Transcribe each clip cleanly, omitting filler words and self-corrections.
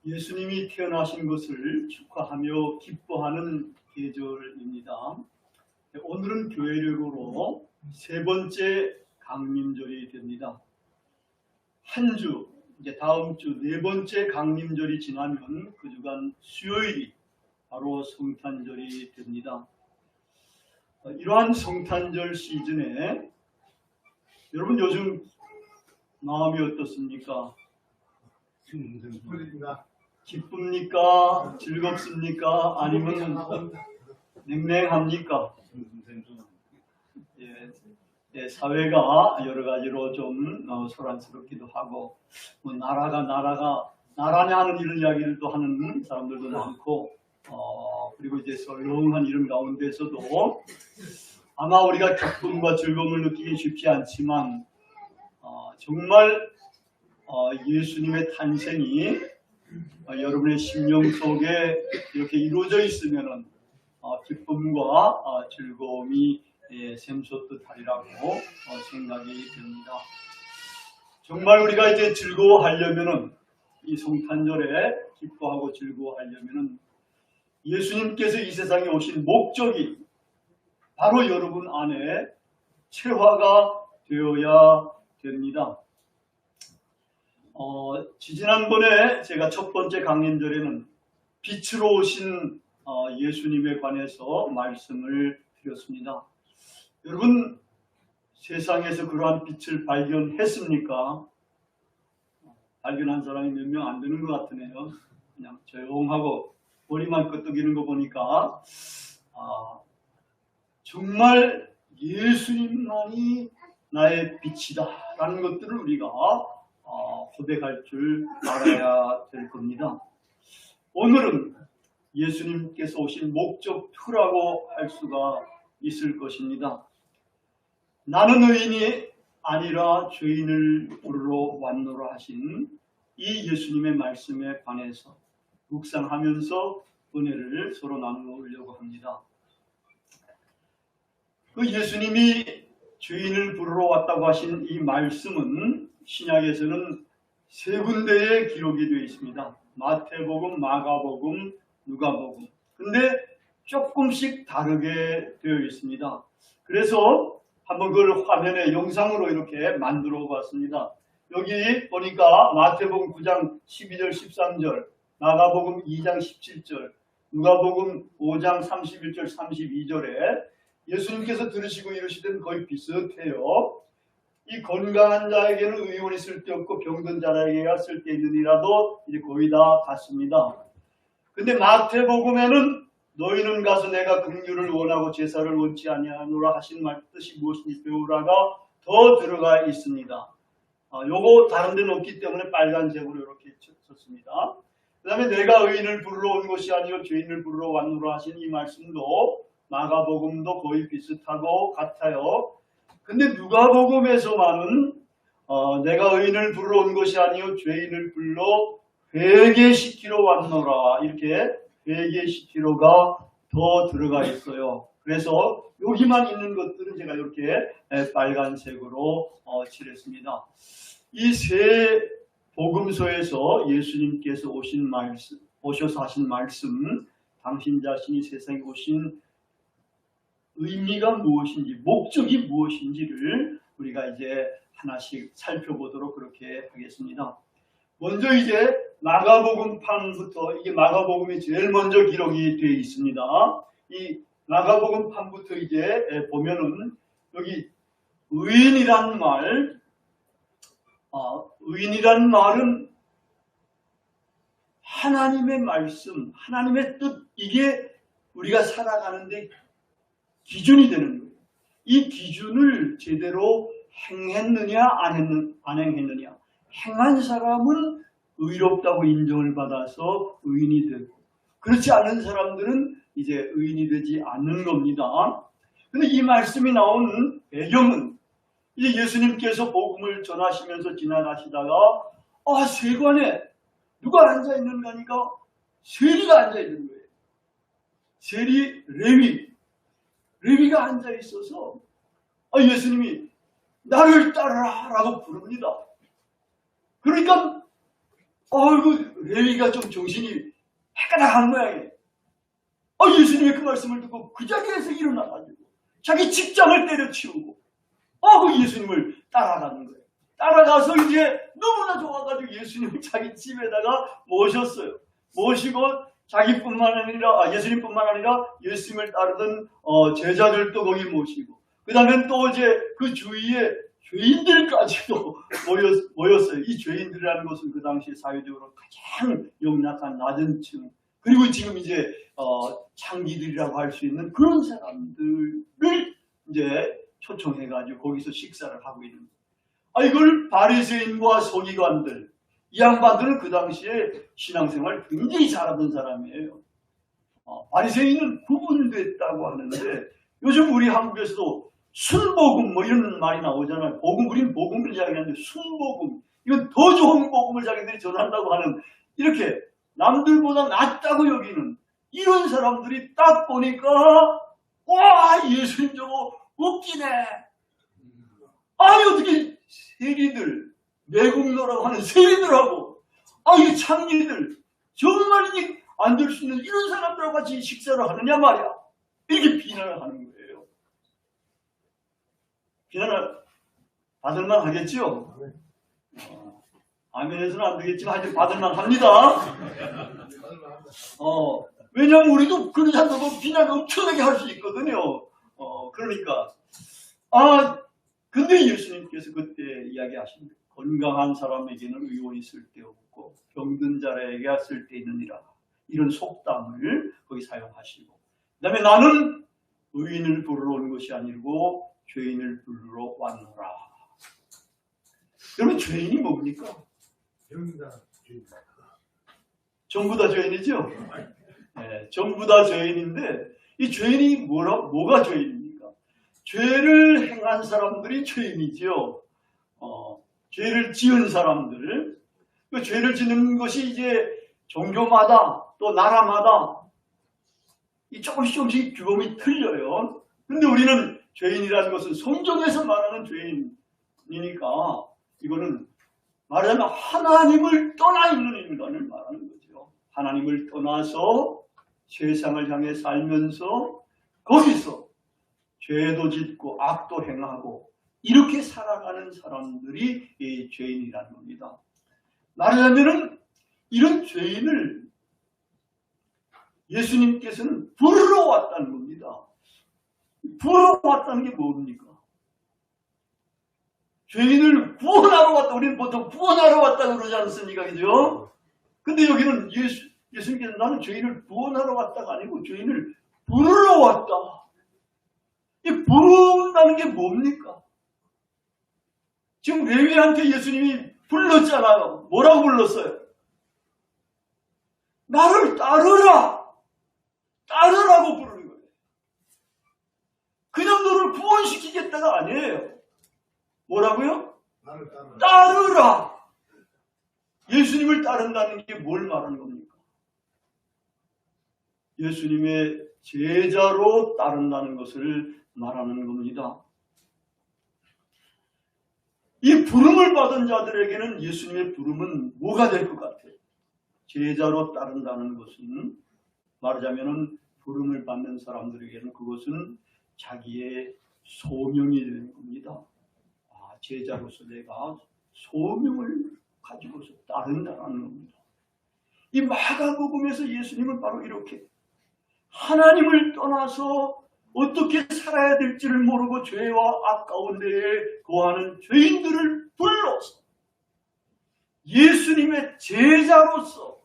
예수님이 태어나신 것을 축하하며 기뻐하는 계절입니다. 오늘은 교회력으로 세 번째 강림절이 됩니다. 한 주, 이제 다음 주 네 번째 강림절이 지나면 그 주간 수요일이 바로 성탄절이 됩니다. 이러한 성탄절 시즌에 여러분 요즘 마음이 어떻습니까? 기쁩니까? 즐겁습니까? 아니면 냉랭합니까? 사회가 여러 가지로 좀 소란스럽기도 하고, 나라냐 하는 이런 이야기를 또 하는 사람들도 많고, 그리고 이제 썰렁한 이런 가운데서도 아마 우리가 기쁨과 즐거움을 느끼기 쉽지 않지만, 정말 예수님의 탄생이 여러분의 심령 속에 이렇게 이루어져 있으면은 기쁨과 즐거움이 샘솟듯 하리라고 생각이 듭니다. 정말 우리가 이제 즐거워하려면은, 이 성탄절에 기뻐하고 즐거워하려면은 예수님께서 이 세상에 오신 목적이 바로 여러분 안에 체화가 되어야 됩니다. 지난번에 제가 첫 번째 강림절에는 빛으로 오신 예수님에 관해서 말씀을 드렸습니다. 여러분, 세상에서 그러한 빛을 발견했습니까? 발견한 사람이 몇 명 안 되는 것 같으네요. 그냥 조용하고 머리만 끄덕이는 거 보니까 정말 예수님만이 나의 빛이다 라는 것들을 우리가 고백할 줄 알아야 될 겁니다. 오늘은 예수님께서 오신 목적 2라고 할 수가 있을 것입니다. 나는 의인이 아니라 죄인을 부르러 왔노라 하신 이 예수님의 말씀에 관해서 묵상하면서 은혜를 서로 나누려고 합니다. 그 예수님이 죄인을 부르러 왔다고 하신 이 말씀은 신약에서는 세 군데에 기록이 되어 있습니다. 마태복음, 마가복음, 누가복음. 근데 조금씩 다르게 되어 있습니다. 그래서 한번 그걸 화면에 영상으로 이렇게 만들어 봤습니다. 여기 보니까 마태복음 9장 12절 13절, 마가복음 2장 17절, 누가복음 5장 31절 32절에 예수님께서 들으시고 이르시던 거의 비슷해요. 이 건강한 자에게는 의원이 쓸데없고 병든 자에게가 쓸데있느니라도 이제 거의 다 같습니다. 근데 마태복음에는 너희는 가서 내가 긍휼을 원하고 제사를 원치 아니하노라 하신 말 뜻이 무엇인지 배우라가 더 들어가 있습니다. 요거 다른 데는 없기 때문에 빨간색으로 이렇게 쳤습니다. 그 다음에 내가 의인을 부르러 온 것이 아니요 죄인을 부르러 왔노라 하신 이 말씀도 마가복음도 거의 비슷하고 같아요. 근데 누가복음에서만은 내가 의인을 부르러 온 것이 아니요 죄인을 불러 회개시키러 왔노라, 이렇게 회개시키러가 더 들어가 있어요. 그래서 여기만 있는 것들은 제가 이렇게 빨간색으로 칠했습니다. 이 세 복음서에서 예수님께서 오셔서 하신 말씀, 당신 자신이 세상에 오신 의미가 무엇인지, 목적이 무엇인지를 우리가 이제 하나씩 살펴보도록 그렇게 하겠습니다. 먼저 이제 마가복음 판부터, 이게 마가복음이 제일 먼저 기록이 되어 있습니다. 이 마가복음 판부터 이제 보면은 여기 의인이란 말, 의인이란 말은 하나님의 말씀, 하나님의 뜻, 이게 우리가 살아가는데 기준이 되는 거예요. 이 기준을 제대로 행했느냐 안 행했느냐. 행한 사람은 의롭다고 인정을 받아서 의인이 되고, 그렇지 않은 사람들은 이제 의인이 되지 않는 겁니다. 그런데 이 말씀이 나온 배경은 이제 예수님께서 복음을 전하시면서 지나가시다가 세관에 누가 앉아있는가 하니까 세리가 앉아있는 거예요. 세리 레위가 앉아있어서 예수님이 나를 따르라 라고 부릅니다. 그러니까 어이구, 레위가 좀 정신이 해가닥한 모양이에요. 예수님의 그 말씀을 듣고 그 자리에서 일어나가지고 자기 직장을 때려치우고 그 예수님을 따라가는 거예요. 따라가서 이제 너무나 좋아가지고 예수님을 자기 집에다가 모셨어요. 모시고 자기뿐만 아니라 예수님뿐만 아니라 예수님을 따르던 제자들도 거기 모시고 그 다음에 또 이제 그 주위에 죄인들까지도 모였어요. 이 죄인들이라는 것은 그 당시에 사회적으로 가장 영락한 낮은 층, 그리고 지금 이제 창기들이라고 할 수 있는 그런 사람들을 이제 초청해가지고 거기서 식사를 하고 있는 거예요. 이걸 바리새인과 서기관들, 이 양반들은 그 당시에 신앙생활 굉장히 잘하던 사람이에요. 바리새인은 구분됐다고 하는데 요즘 우리 한국에서도 순복음 뭐 이런 말이 나오잖아요. 복음, 우리는 복음을 이야기하는데 순복음, 이건 더 좋은 복음을 자기들이 전한다고 하는, 이렇게 남들보다 낫다고 여기는 이런 사람들이 딱 보니까 와, 예수님 저거 웃기네. 어떻게 세리들, 매국노라고 하는 세리들하고 이 창리들 정말 이게 안 될 수 있는 이런 사람들하고 같이 식사를 하느냐 말이야. 이렇게 비난을 하는 거예요. 비난을 받을만 하겠지요? 아멘에서는 안 되겠지만 하여튼 받을만 합니다. 왜냐하면 우리도 그런 사람들 비난을 엄청나게 할 수 있거든요. 그러니까 근데 예수님께서 그때 이야기하십니다. 건강한 사람에게는 의원이 쓸데없고 병든 자에게 쓸데있느니라. 이런 속담을 거기 사용하시고, 그 다음에 나는 의인을 부르러 온 것이 아니고 죄인을 부르러 왔노라. 여러분, 죄인이 뭡니까? 전부 다 죄인이죠? 네, 전부 다 죄인인데 이 죄인이 뭐가 죄인입니까? 죄를 행한 사람들이 죄인이죠. 죄를 지은 사람들, 그 죄를 짓는 것이 이제 종교마다 또 나라마다 이 조금씩 규범이 틀려요. 근데 우리는 죄인이라는 것은 성경에서 말하는 죄인이니까 이거는 말하자면 하나님을 떠나 있는 인간을 말하는 거죠. 하나님을 떠나서 세상을 향해 살면서 거기서 죄도 짓고 악도 행하고 이렇게 살아가는 사람들이 이 죄인이라는 겁니다. 말하자면 이런 죄인을 예수님께서는 부르러 왔다는 겁니다. 부르러 왔다는 게 뭡니까? 죄인을 구원하러 왔다. 우리는 보통 구원하러 왔다고 그러지 않습니까? 그죠? 근데 여기는 예수님께서 나는 죄인을 구원하러 왔다가 아니고 죄인을 부르러 왔다. 이 부른다는 게 뭡니까? 지금 레위한테 예수님이 불렀잖아요. 뭐라고 불렀어요? 나를 따르라. 따르라고 부르는 거예요. 그냥 너를 구원시키겠다가 아니에요. 뭐라고요? 나를 따르라. 예수님을 따른다는 게 뭘 말하는 겁니까? 예수님의 제자로 따른다는 것을 말하는 겁니다. 이 부름을 받은 자들에게는 예수님의 부름은 뭐가 될 것 같아요? 제자로 따른다는 것은 말하자면 부름을 받는 사람들에게는 그것은 자기의 소명이 되는 겁니다. 제자로서 내가 소명을 가지고서 따른다는 겁니다. 이 마가복음에서 예수님은 바로 이렇게 하나님을 떠나서 어떻게 살아야 될지를 모르고 죄와 악 가운데에 거하는 죄인들을 불러서 예수님의 제자로서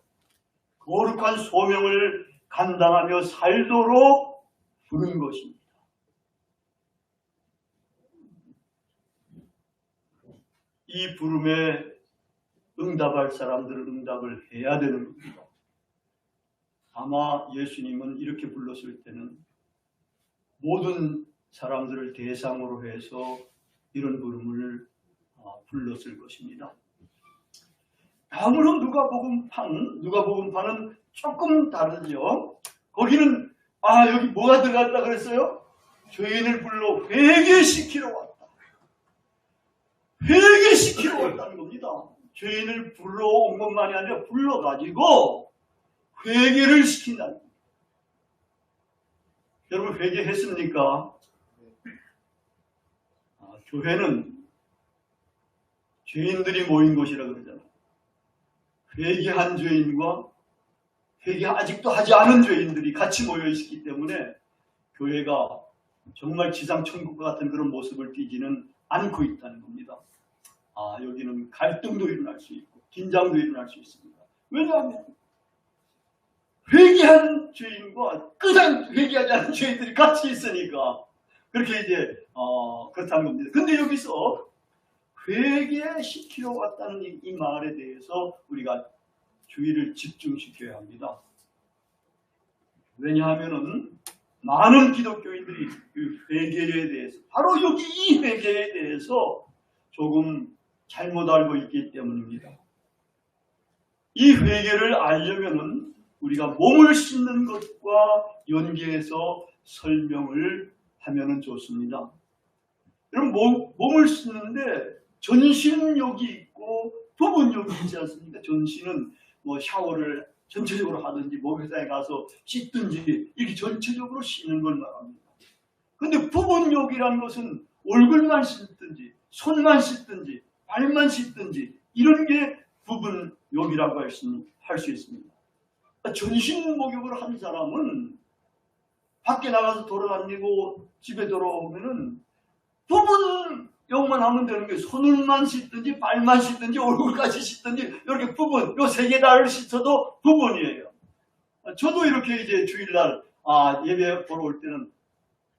거룩한 소명을 감당하며 살도록 부른 것입니다. 이 부름에 응답할 사람들은 응답을 해야 되는 겁니다. 아마 예수님은 이렇게 불렀을 때는 모든 사람들을 대상으로 해서 이런 부름을 불렀을 것입니다. 다음으로 누가복음판은 조금 다르죠. 거기는 여기 뭐가 들어갔다 그랬어요? 죄인을 불러 회개시키러 왔다. 회개시키러 왔다는 겁니다. 죄인을 불러온 것만이 아니라 불러가지고 회개를 시킨다. 여러분 회개했습니까? 교회는 죄인들이 모인 곳이라 그러잖아요. 회개한 죄인과 회개 아직도 하지 않은 죄인들이 같이 모여 있기 때문에 교회가 정말 지상 천국과 같은 그런 모습을 띠지는 않고 있다는 겁니다. 여기는 갈등도 일어날 수 있고 긴장도 일어날 수 있습니다. 왜냐하면 회개한 죄인과 그냥 회개하지 않은 죄인들이 같이 있으니까 그렇게 이제 그렇다는 겁니다. 근데 여기서 회개시키러 왔다는 이 말에 대해서 우리가 주의를 집중시켜야 합니다. 왜냐하면은 많은 기독교인들이 그 회개에 대해서 바로 여기 이 회개에 대해서 조금 잘못 알고 있기 때문입니다. 이 회개를 알려면은 우리가 몸을 씻는 것과 연계해서 설명을 하면은 좋습니다. 여러분 몸을 씻는데 전신욕이 있고 부분욕이 있지 않습니까? 전신은 뭐 샤워를 전체적으로 하든지 목욕탕에 가서 씻든지 이렇게 전체적으로 씻는 걸 말합니다. 근데 부분욕이라는 것은 얼굴만 씻든지 손만 씻든지 발만 씻든지 이런 게 부분욕이라고 할 수 있습니다. 전신 목욕을 한 사람은 밖에 나가서 돌아다니고 집에 돌아오면은 부분욕만 하면 되는 게 손을만 씻든지 발만 씻든지 얼굴까지 씻든지 이렇게 부분 요 세 개 다를 씻어도 부분이에요. 저도 이렇게 이제 주일날 예배 보러 올 때는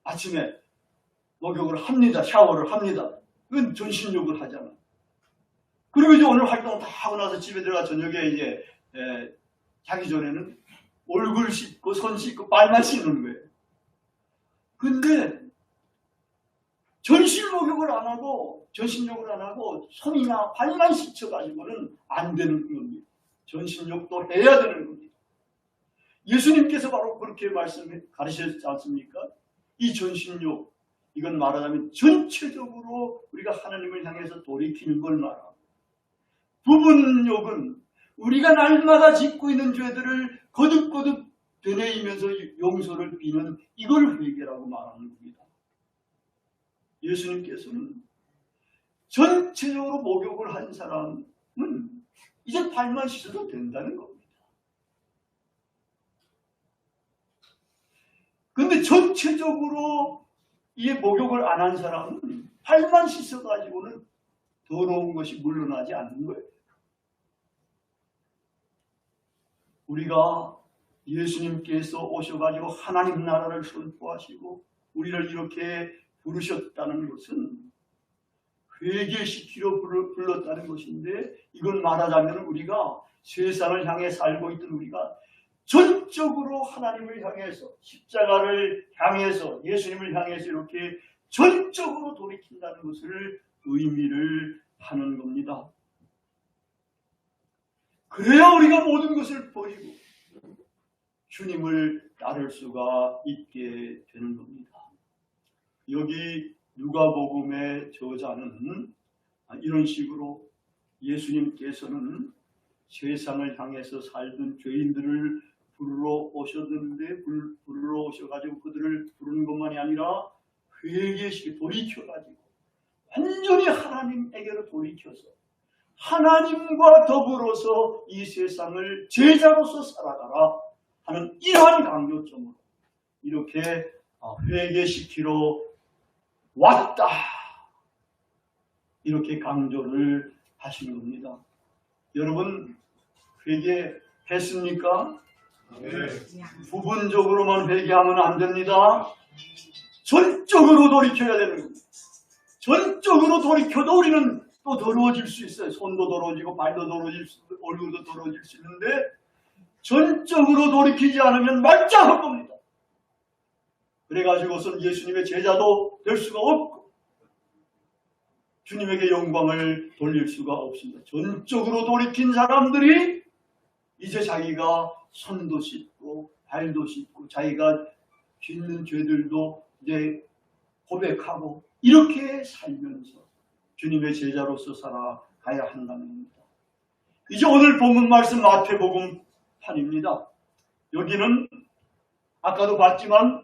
아침에 목욕을 합니다. 샤워를 합니다. 그건 전신욕을 하잖아요. 그리고 이제 오늘 활동 다 하고 나서 집에 들어가 저녁에 이제 자기 전에는 얼굴 씻고 손 씻고 발만 씻는 거예요. 근데 전신 목욕을 안 하고 전신욕을 안 하고 손이나 발만 씻어가지고는 안 되는 겁니다. 전신욕도 해야 되는 겁니다. 예수님께서 바로 그렇게 가르치셨지 않습니까? 이 전신욕, 이건 말하자면 전체적으로 우리가 하나님을 향해서 돌이키는 걸 말합니다. 부분욕은 우리가 날마다 짓고 있는 죄들을 거듭거듭 되뇌이면서 용서를 비는 이걸 회개라고 말하는 겁니다. 예수님께서는 전체적으로 목욕을 한 사람은 이제 발만 씻어도 된다는 겁니다. 근데 전체적으로 이 목욕을 안 한 사람은 발만 씻어가지고는 더러운 것이 물러나지 않는 거예요. 우리가 예수님께서 오셔가지고 하나님 나라를 선포하시고 우리를 이렇게 부르셨다는 것은 회개시키러 불렀다는 것인데 이건 말하자면 우리가 세상을 향해 살고 있던 우리가 전적으로 하나님을 향해서 십자가를 향해서 예수님을 향해서 이렇게 전적으로 돌이킨다는 것을 의미를 하는 겁니다. 그래야 우리가 모든 것을 버리고 주님을 따를 수가 있게 되는 겁니다. 여기 누가복음의 저자는 이런 식으로 예수님께서는 세상을 향해서 살던 죄인들을 부르러 오셨는데 부르러 오셔가지고 그들을 부르는 것만이 아니라 회개시 돌이켜가지고 완전히 하나님에게로 돌이켜서 하나님과 더불어서 이 세상을 제자로서 살아가라 하는 이러한 강조점으로 이렇게 회개시키러 왔다 이렇게 강조를 하시는 겁니다. 여러분 회개했습니까? 네. 부분적으로만 회개하면 안 됩니다. 전적으로 돌이켜야 되는 겁니다. 전적으로 돌이켜도 우리는 또 더러워질 수 있어요. 손도 더러워지고 발도 더러워질 수 있고 얼굴도 더러워질 수 있는데 전적으로 돌이키지 않으면 말짱한 겁니다. 그래가지고선 예수님의 제자도 될 수가 없고 주님에게 영광을 돌릴 수가 없습니다. 전적으로 돌이킨 사람들이 이제 자기가 손도 씻고 발도 씻고 자기가 짓는 죄들도 이제 고백하고 이렇게 살면서 주님의 제자로서 살아가야 한다는 겁니다. 이제 오늘 본문 말씀 마태복음 판입니다. 여기는 아까도 봤지만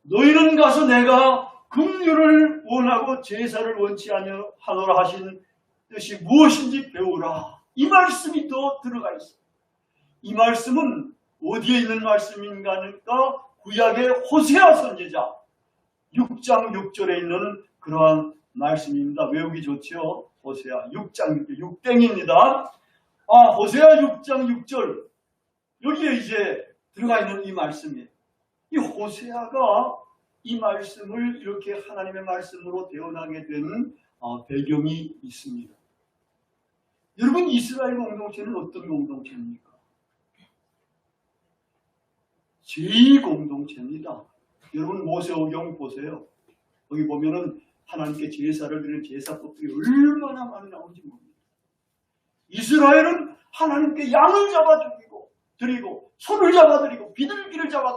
너희는 가서 내가 긍휼을 원하고 제사를 원치 아니하노라 하신 뜻이 무엇인지 배우라. 이 말씀이 더 들어가 있어요. 이 말씀은 어디에 있는 말씀인가 하니까 구약의 호세아 선지자 6장 6절에 있는 그러한 말씀입니다. 외우기 좋죠? 호세아 6장 6절 6땡입니다. 호세아 6장 6절 여기에 이제 들어가 있는 이 말씀이에요. 이 호세아가 이 말씀을 이렇게 하나님의 말씀으로 대언하게 된 배경이 있습니다. 여러분, 이스라엘 공동체는 어떤 공동체입니까? 제2공동체입니다. 여러분, 모세오경 보세요. 거기 보면은 하나님께 제사를 드리는 제사법들이 얼마나 많이 나오는지 모릅니다. 이스라엘은 하나님께 양을 잡아 드리고 소를 잡아 드리고 비둘기를 잡아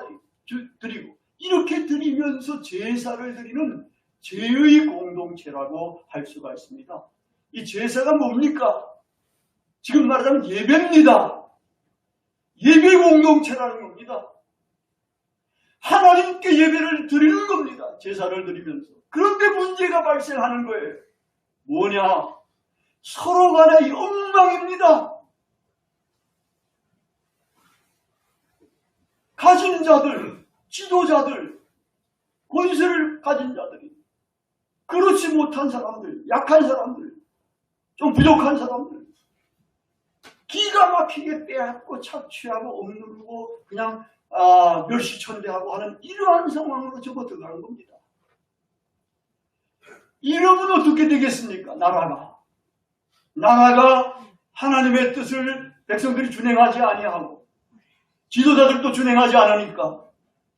드리고 이렇게 드리면서 제사를 드리는 제의 공동체라고 할 수가 있습니다. 이 제사가 뭡니까? 지금 말하자면 예배입니다. 예배 공동체라는 겁니다. 하나님께 예배를 드리는 겁니다. 제사를 드리면서. 그런데 문제가 발생하는 거예요. 뭐냐? 서로 간의 엉망입니다. 가진 자들, 지도자들, 권세를 가진 자들이 그렇지 못한 사람들, 약한 사람들, 좀 부족한 사람들 기가 막히게 빼앗고 착취하고 억누르고 그냥 멸시천대하고 하는 이러한 상황으로 접어 들어가는 겁니다. 이러면 어떻게 되겠습니까? 나라가 하나님의 뜻을 백성들이 준행하지 아니하고 지도자들도 준행하지 않으니까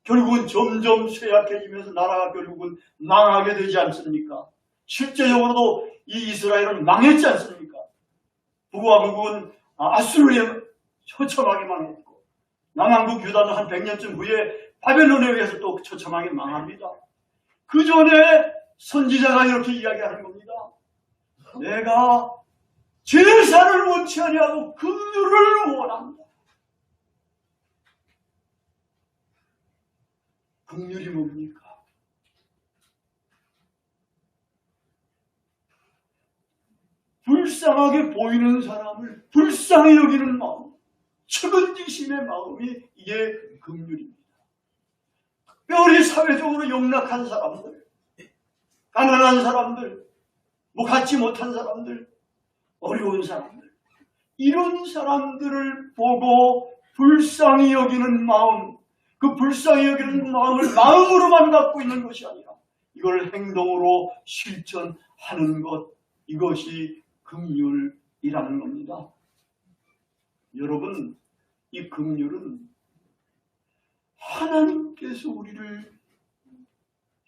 결국은 점점 쇠약해지면서 나라가 결국은 망하게 되지 않습니까? 실제적으로도 이 이스라엘은 망했지 않습니까? 북왕국은 아수르에 처참하게 망했고 남왕국 유다는 한 100년쯤 후에 바벨론에 의해서 또 처참하게 망합니다. 그 전에 선지자가 이렇게 이야기하는 겁니다. 내가 제사를 원치 아니하고 긍휼을 원한다. 긍휼이 뭡니까? 불쌍하게 보이는 사람을 불쌍히 여기는 마음, 측은지심의 마음이 이게 긍휼입니다. 특별히 사회적으로 용락한 사람들, 가난한 사람들, 갖지 못한 사람들, 어려운 사람들, 이런 사람들을 보고 불쌍히 여기는 마음, 그 불쌍히 여기는 마음을 마음으로만 갖고 있는 것이 아니라 이걸 행동으로 실천하는 것, 이것이 긍휼이라는 겁니다. 여러분, 이 긍휼은 하나님께서 우리를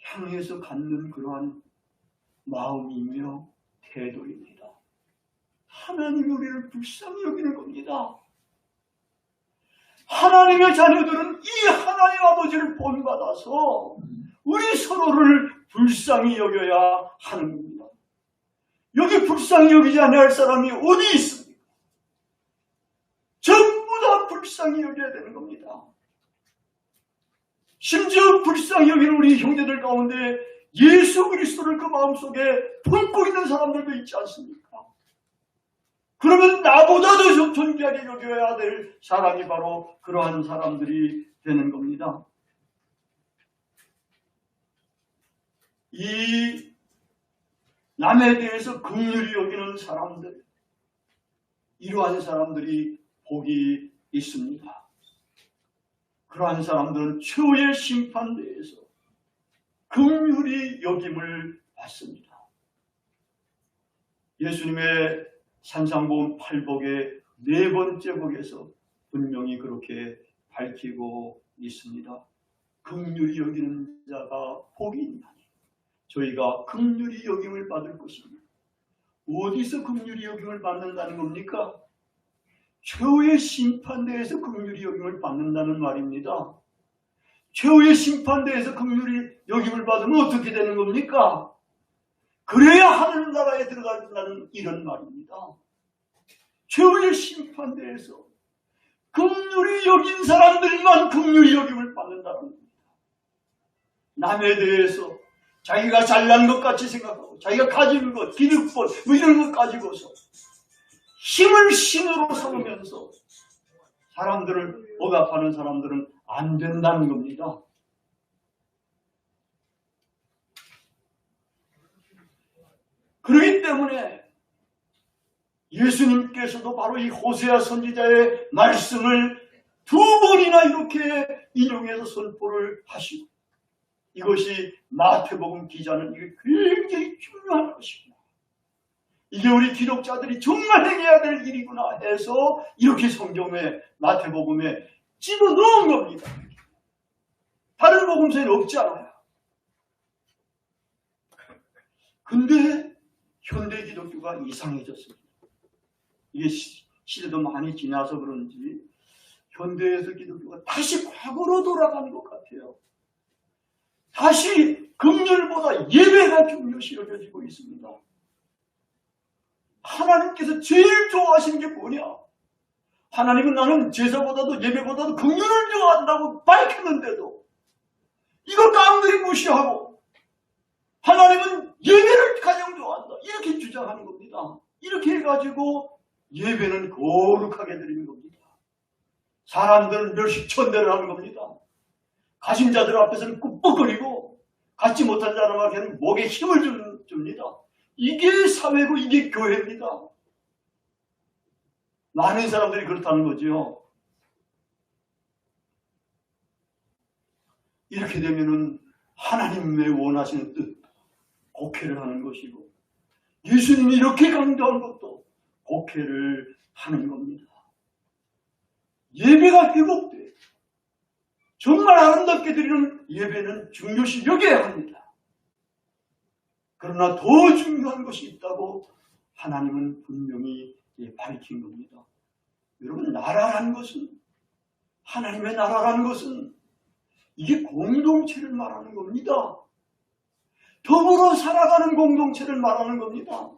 향해서 갖는 그러한 마음이며 태도입니다. 하나님이 우리를 불쌍히 여기는 겁니다. 하나님의 자녀들은 이 하나님 아버지를 본받아서 우리 서로를 불쌍히 여겨야 하는 겁니다. 여기 불쌍히 여기지 않을 사람이 어디 있습니까? 전부 다 불쌍히 여겨야 되는 겁니다. 심지어 불쌍히 여기는 우리 형제들 가운데 예수 그리스도를 그 마음속에 품고 있는 사람들도 있지 않습니까? 그러면 나보다 더 존귀하게 여겨야 될 사람이 바로 그러한 사람들이 되는 겁니다. 이 남에 대해서 긍휼히 여기는 사람들, 이러한 사람들이 복이 있습니다. 그러한 사람들은 최후의 심판대에서 긍휼히 여김을 받습니다. 예수님의 산상보험 8복의 네 번째 복에서 분명히 그렇게 밝히고 있습니다. 긍휼히 여기는 자가 복이 있나니 저희가 긍휼히 여김을 받을 것입니다. 어디서 긍휼히 여김을 받는다는 겁니까? 최후의 심판대에서 긍휼히 여김을 받는다는 말입니다. 최후의 심판대에서 긍휼히 여김을 받으면 어떻게 되는 겁니까? 그래야 하늘나라에 들어간다는 이런 말입니다. 최후의 심판대에서 긍휼히 여긴 사람들만 긍휼히 여김을 받는다는 겁니다. 남에 대해서 자기가 잘난 것 같이 생각하고 자기가 가진 것, 기득권 뭐 이런 것 가지고서 힘을 신으로 삼으면서 사람들을 억압하는 사람들은 안 된다는 겁니다. 그렇기 때문에 예수님께서도 바로 이 호세아 선지자의 말씀을 2번이나 이렇게 인용해서 선포를 하시고, 이것이 마태복음 기자는 이게 굉장히 중요한 것이구나, 이게 우리 기독자들이 정말 행해야 될 일이구나 해서 이렇게 성경에 마태복음에 집어넣은 겁니다. 다른 복음서에는 없지 않아요. 근데 현대 기독교가 이상해졌습니다. 이게 시대도 많이 지나서 그런지 현대에서 기독교가 다시 과거로 돌아가는 것 같아요. 다시 긍휼보다 예배가 중요시 여겨지고 있습니다. 하나님께서 제일 좋아하시는 게 뭐냐? 하나님은 나는 제사보다도 예배보다도 긍휼을 좋아한다고 밝혔는데도 이걸 깡들이 무시하고 하나님은 예배를 가장 좋아한다 이렇게 주장하는 겁니다. 이렇게 해가지고 예배는 거룩하게 드리는 겁니다. 사람들은 멸시천대를 하는 겁니다. 가진 자들 앞에서는 꾹꾹거리고 갖지 못한 사람에게는 목에 힘을 줍니다. 이게 사회고 이게 교회입니다. 많은 사람들이 그렇다는 거죠. 이렇게 되면은 하나님의 원하시는 뜻, 곡해를 하는 것이고, 예수님이 이렇게 강조한 것도 곡해를 하는 겁니다. 예배가 회복돼 정말 아름답게 드리는 예배는 중요시 여겨야 합니다. 그러나 더 중요한 것이 있다고 하나님은 분명히 밝힌 겁니다. 여러분, 나라라는 것은, 하나님의 나라라는 것은 이게 공동체를 말하는 겁니다. 더불어 살아가는 공동체를 말하는 겁니다.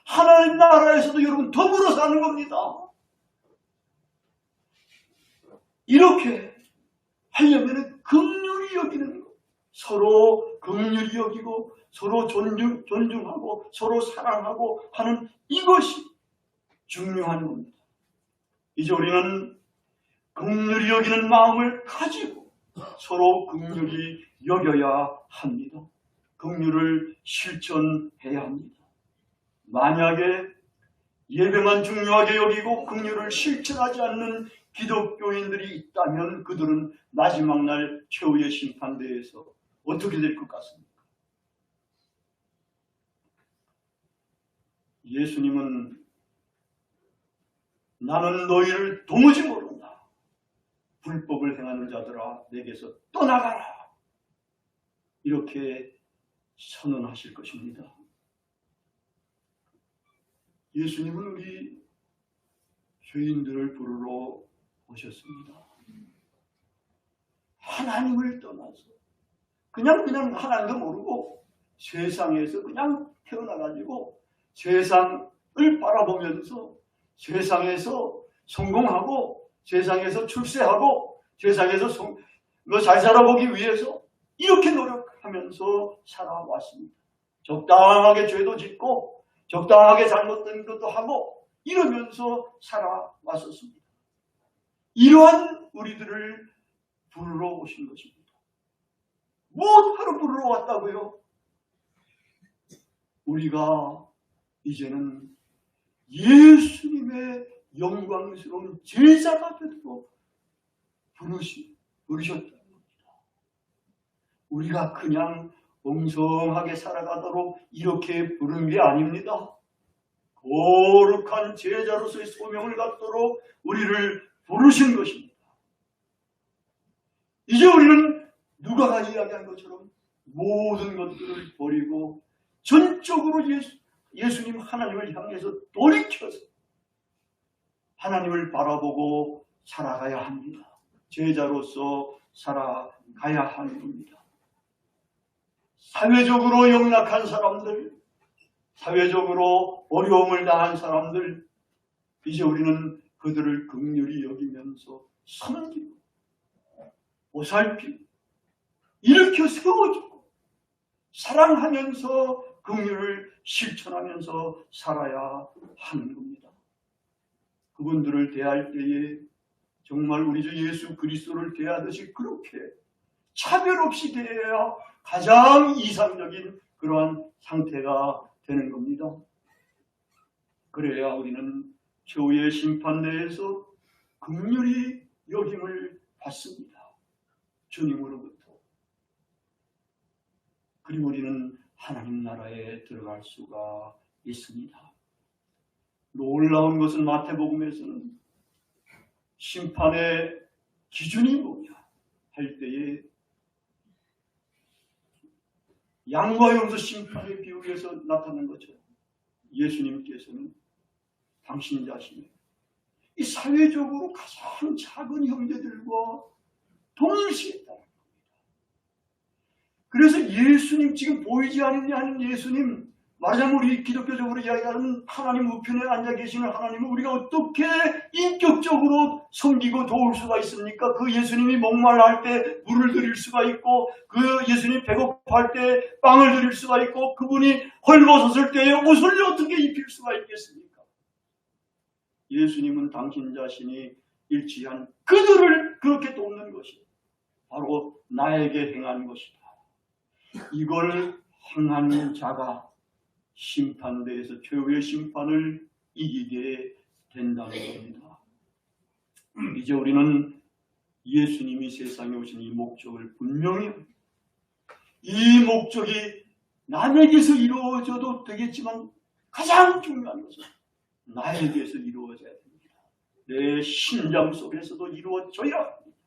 하나님 나라에서도 여러분 더불어 사는 겁니다. 이렇게 하려면 긍휼히 여기는 것, 서로 긍휼히 여기고 서로 존중하고 서로 사랑하고 하는 이것이 중요한 겁니다. 이제 우리는 긍휼히 여기는 마음을 가지고 서로 긍휼히 여겨야 합니다. 긍휼을 실천해야 합니다. 만약에 예배만 중요하게 여기고 긍휼을 실천하지 않는 기독교인들이 있다면 그들은 마지막 날 최후의 심판대에서 어떻게 될 것 같습니까? 예수님은 나는 너희를 도무지 모른다. 불법을 행하는 자들아 내게서 떠나가라. 이렇게 선언하실 것입니다. 예수님은 우리 죄인들을 부르러 오셨습니다. 하나님을 떠나서 그냥 하나님도 모르고 세상에서 그냥 태어나가지고 세상을 바라보면서 세상에서 성공하고 세상에서 출세하고 세상에서 잘 살아보기 위해서 이렇게 노력하면서 살아왔습니다. 적당하게 죄도 짓고 적당하게 잘못된 것도 하고 이러면서 살아왔었습니다. 이러한 우리들을 부르러 오신 것입니다. 무엇하러 부르러 왔다고요? 우리가 이제는 예수님의 영광스러운 제자가 되도록 부르셨다는 겁니다. 우리가 그냥 엉성하게 살아가도록 이렇게 부른 게 아닙니다. 거룩한 제자로서의 소명을 갖도록 우리를 부르신 것입니다. 이제 우리는 누가가 이야기한 것처럼 모든 것들을 버리고 전적으로 예수님 하나님을 향해서 돌이켜서 하나님을 바라보고 살아가야 합니다. 제자로서 살아가야 하는 겁니다. 사회적으로 영락한 사람들, 사회적으로 어려움을 당한 사람들, 이제 우리는 그들을 긍휼히 여기면서 섬기고 보살피고 일으켜 세워주고 사랑하면서 긍휼을 실천하면서 살아야 하는 겁니다. 그분들을 대할 때에 정말 우리 주 예수 그리스도를 대하듯이 그렇게 차별 없이 대해야 가장 이상적인 그러한 상태가 되는 겁니다. 그래야 우리는 최후의 심판대에서 긍휼히 여김을 받습니다. 주님으로부터. 그리고 우리는 하나님 나라에 들어갈 수가 있습니다. 놀라운 것은 마태복음에서는 심판의 기준이 뭐냐 할 때에 양과 염소 심판의 비유에서 나타난 것처럼 예수님께서는 당신 자신이 이 사회적으로 가장 작은 형제들과 동일시했다는 겁니다. 그래서 예수님, 지금 보이지 않는 예수님, 말하자면 우리 기독교적으로 이야기하는 하나님 우편에 앉아 계시는 하나님을 우리가 어떻게 인격적으로 섬기고 도울 수가 있습니까? 그 예수님이 목말라 할 때 물을 드릴 수가 있고, 그 예수님 배고파할 때 빵을 드릴 수가 있고, 그분이 헐벗었을 때에 옷을 어떻게 입힐 수가 있겠습니까? 예수님은 당신 자신이 일치한 그들을 그렇게 돕는 것이 바로 나에게 행한 것이다. 이걸 행한 자가 심판대에서 최후의 심판을 이기게 된다는 겁니다. 이제 우리는 예수님이 세상에 오신 이 목적을 분명히, 이 목적이 남에게서 이루어져도 되겠지만 가장 중요한 것은 나에게서 이루어져야 됩니다. 내 심장 속에서도 이루어져야 합니다.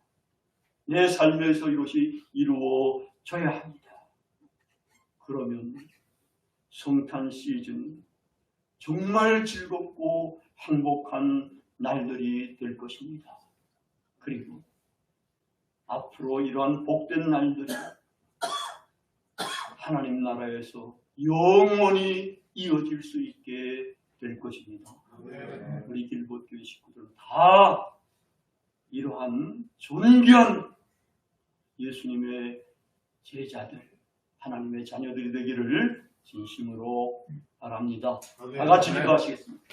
내 삶에서 이것이 이루어져야 합니다. 그러면 성탄 시즌 정말 즐겁고 행복한 날들이 될 것입니다. 그리고 앞으로 이러한 복된 날들이 하나님 나라에서 영원히 이어질 수 있게 될 것입니다. 우리 길봇교회 식구들은 다 이러한 존귀한 예수님의 제자들, 하나님의 자녀들이 되기를 진심으로 바랍니다. 다 같이 기도하시겠습니다.